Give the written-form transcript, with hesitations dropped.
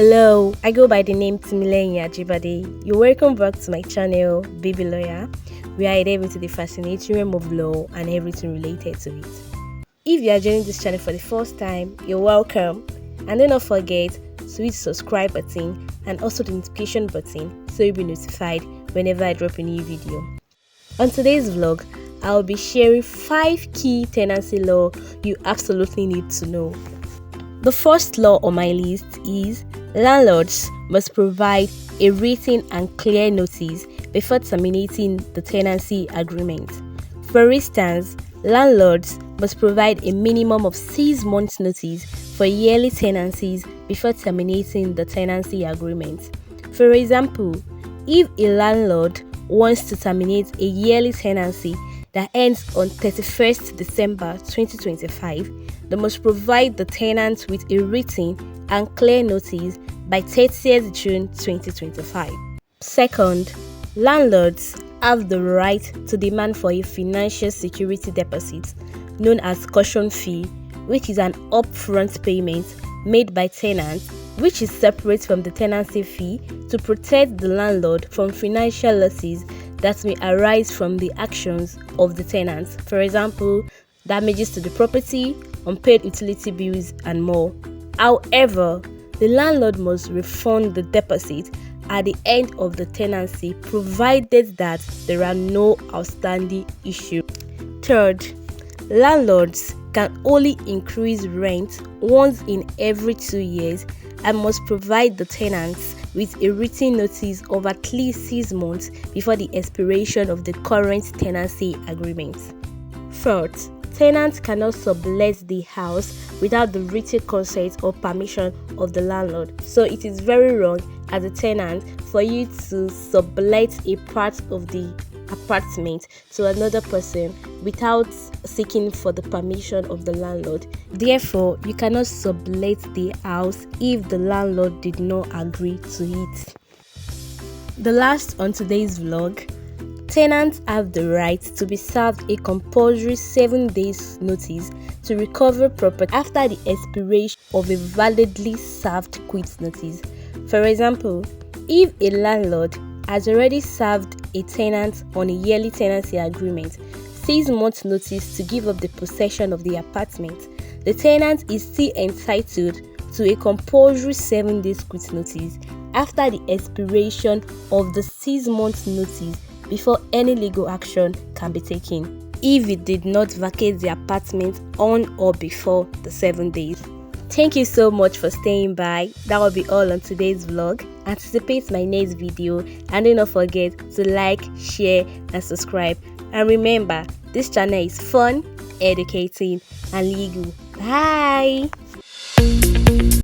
Hello, I go by the name Timileyin Ajibade. You're welcome back to my channel, Baby Lawyer, where I dive into the fascinating realm of law and everything related to it. If you are joining this channel for the first time, you're welcome. And do not forget to hit the subscribe button and also the notification button so you'll be notified whenever I drop a new video. On today's vlog, I'll be sharing 5 key tenancy law you absolutely need to know. The first law on my list is landlords must provide a written and clear notice before terminating the tenancy agreement. For instance, landlords must provide a minimum of 6 months notice for yearly tenancies before terminating the tenancy agreement. For example, if a landlord wants to terminate a yearly tenancy that ends on 31st December 2025, they must provide the tenant with a written and clear notice by 30th June 2025. Second, landlords have the right to demand for a financial security deposit known as caution fee, which is an upfront payment made by tenants, which is separate from the tenancy fee to protect the landlord from financial losses that may arise from the actions of the tenants. For example, damages to the property, unpaid utility bills, and more. However, the landlord must refund the deposit at the end of the tenancy provided that there are no outstanding issues. Third, landlords can only increase rent once in every 2 years and must provide the tenants with a written notice of at least 6 months before the expiration of the current tenancy agreement. Fourth, tenants cannot sublet the house without the written consent or permission of the landlord. So it is very wrong as a tenant for you to sublet a part of the apartment to another person without seeking for the permission of the landlord. Therefore, you cannot sublet the house if the landlord did not agree to it. The last on today's vlog, tenants have the right to be served a compulsory 7 days notice to recover property after the expiration of a validly served quit notice. For example, if a landlord has already served a tenant on a yearly tenancy agreement 6 months notice to give up the possession of the apartment, the tenant is still entitled to a compulsory 7 days quit notice after the expiration of the 6 months notice before any legal action can be taken if it did not vacate the apartment on or before the 7 days. Thank you so much for staying by. That will be all on today's vlog. Anticipate my next video and do not forget to like, share and subscribe. And remember, this channel is fun, educating and legal. Bye!